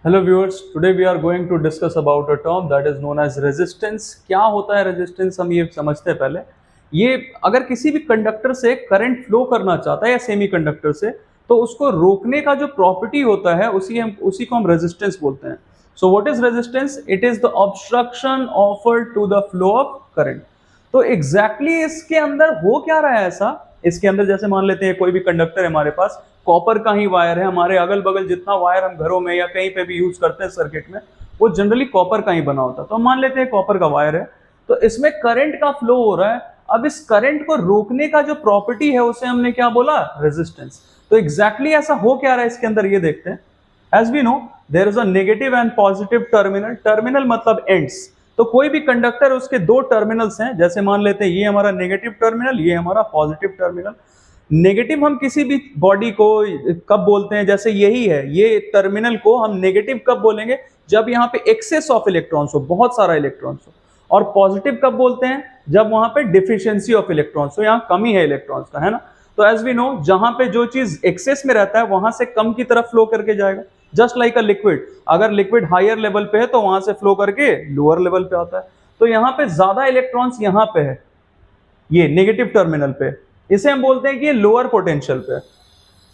Hello viewers, today we are going to discuss about a term that is known as resistance. क्या होता है resistance, हम ये समझते हैं पहले। ये अगर किसी भी कंडक्टर से करंट फ्लो करना चाहता है या सेमी कंडक्टर से, तो उसको रोकने का जो प्रॉपर्टी होता है उसी को हम रेजिस्टेंस बोलते हैं। So what is resistance? It is the obstruction offered to the flow of current. तो एग्जैक्टली इसके अंदर हो क्या रहा है ऐसा? इसके अंदर जैसे मान लेते हैं कोई भी कंडक्टर है हमारे पास, कॉपर का ही वायर है, हमारे अगल बगल जितना वायर हम घरों में या कहीं पे भी यूज करते हैं सर्किट में, वो जनरली कॉपर का ही बना होता है। तो हम मान लेते हैं कॉपर का वायर है, तो इसमें करंट का फ्लो हो रहा है। अब इस करंट को रोकने का जो प्रॉपर्टी है उसे हमने क्या बोला? रेजिस्टेंस। तो एग्जैक्टली ऐसा हो क्या रहा है इसके अंदर, ये देखते हैं। As we know, there is a negative and positive terminal. Terminal मतलब एंड्स। तो कोई भी कंडक्टर उसके दो टर्मिनल्स हैं, जैसे मान लेते हैं ये हमारा नेगेटिव टर्मिनल, ये हमारा पॉजिटिव टर्मिनल। नेगेटिव हम किसी भी बॉडी को कब बोलते हैं? जैसे यही है, ये टर्मिनल को हम नेगेटिव कब बोलेंगे? जब यहाँ पे एक्सेस ऑफ इलेक्ट्रॉन्स हो, बहुत सारा इलेक्ट्रॉन्स हो। और पॉजिटिव कब बोलते हैं? जब वहां पे डिफिशियंसी ऑफ इलेक्ट्रॉन्स हो, यहाँ कमी है इलेक्ट्रॉन्स का, है ना। तो एज वी नो, जहां पे जो चीज एक्सेस में रहता है वहां से कम की तरफ फ्लो करके जाएगा। जस्ट लाइक अ लिक्विड, अगर लिक्विड हायर लेवल पे है तो वहां से फ्लो करके लोअर लेवल पे आता है। तो यहाँ पे ज्यादा इलेक्ट्रॉन्स यहाँ पे है, ये नेगेटिव टर्मिनल पे, इसे हम बोलते हैं कि ये लोअर पोटेंशियल पे।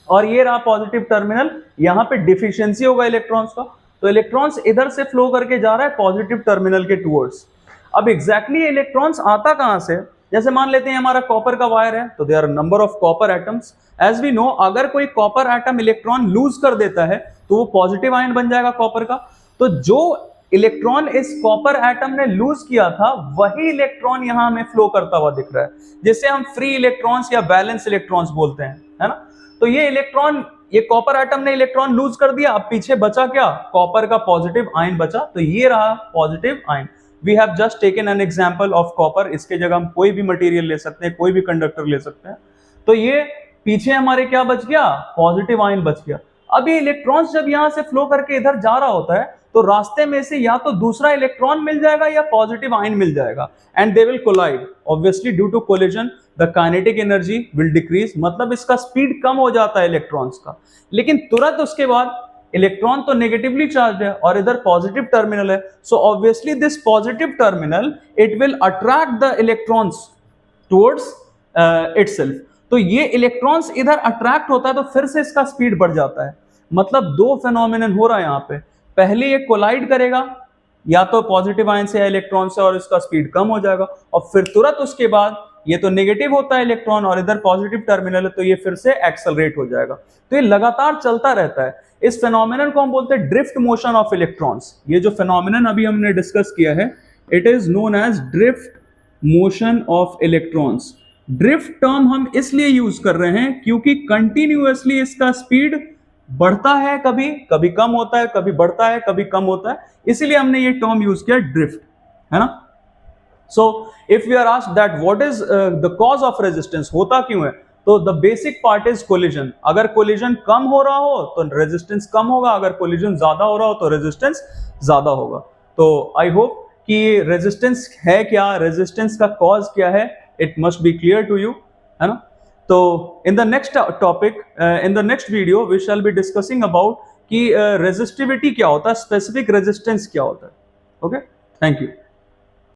और ये रहा पॉजिटिव टर्मिनल, यहाँ पे डिफिशियंसी होगा इलेक्ट्रॉन्स का, तो इलेक्ट्रॉन्स इधर से फ्लो करके जा रहा है पॉजिटिव टर्मिनल के टूवर्ड्स। अब एग्जैक्टली इलेक्ट्रॉन्स आता कहां से? जैसे मान लेते हैं हमारा कॉपर का वायर है, तो there are number of copper atoms. As we know, अगर कोई कॉपर एटम इलेक्ट्रॉन लूज कर देता है तो वो पॉजिटिव आयन बन जाएगा कॉपर का। तो जो इलेक्ट्रॉन इस कॉपर एटम ने लूज किया था वही इलेक्ट्रॉन यहां हमें फ्लो करता हुआ दिख रहा है, जिसे हम फ्री इलेक्ट्रॉन्स या बैलेंस इलेक्ट्रॉन्स बोलते हैं, है ना। तो ये इलेक्ट्रॉन, ये कॉपर एटम ने इलेक्ट्रॉन लूज कर दिया, अब पीछे बचा क्या? कॉपर का पॉजिटिव आयन बचा, तो ये रहा positive ion. We have just taken an example of copper. इसके जगह हम कोई भी मटेरियल ले सकते हैं, कोई भी कंडक्टर ले सकते हैं। तो ये पीछे हमारे क्या बच गया? पॉजिटिव आयन बच गया। अब ये इलेक्ट्रॉन्स जब यहां से फ्लो करके इधर जा रहा होता है, तो रास्ते में से या तो दूसरा इलेक्ट्रॉन मिल जाएगा या पॉजिटिव आयन मिल जाएगा, and they will collide. Obviously due to collision the kinetic energy will decrease, मतलब इसका स्पीड कम हो जाता है इलेक्ट्रॉन्स का। लेकिन तुरंत उसके बाद इलेक्ट्रॉन तो नेगेटिवली चार्ज है और इधर पॉजिटिव टर्मिनल है, so obviously this positive terminal it will attract the electrons towards itself. तो ये इलेक्ट्रॉन्स इधर अट्रैक्ट होता है तो फिर से इसका स्पीड बढ़ जाता है। मतलब दो फेनोमेनन हो रहा है यहाँ पे। पहले ये कोलाइड करेगा या तो पॉजिटिव आयन से या इलेक्ट्रॉन से, और इसका स्पीड कम हो जाएगा। और फिर तुरंत उसके बाद ये तो नेगेटिव होता है इलेक्ट्रॉन और इधर पॉजिटिव टर्मिनल है, तो ये फिर से एक्सेलरेट हो जाएगा। तो ये लगातार चलता रहता है। इस फेनोमेनन को हम बोलते हैं ड्रिफ्ट मोशन ऑफ इलेक्ट्रॉन्स। ये जो फेनोमेनन अभी हमने डिस्कस किया है, it is known as drift motion of electrons. Drift term हम इसलिए यूज कर रहे हैं क्योंकि कंटिन्यूअसली इसका स्पीड बढ़ता है, कभी कभी कम होता है, कभी बढ़ता है, कभी कम होता है, इसीलिए हमने ये टर्म यूज किया ड्रिफ्ट, है ना। So if we are asked that what is the cause of resistance, होता क्यों है, तो the basic part is collision. अगर कोलिजन कम हो रहा हो तो रेजिस्टेंस कम होगा, अगर कोलिजन ज्यादा हो रहा हो तो रेजिस्टेंस ज्यादा होगा। तो आई होप कि रेजिस्टेंस है क्या, रेजिस्टेंस का कॉज क्या है, it must be clear to you, है ना। तो in the next topic, in the next video we shall be discussing about कि resistivity क्या होता है, specific resistance क्या होता है। Okay, thank you.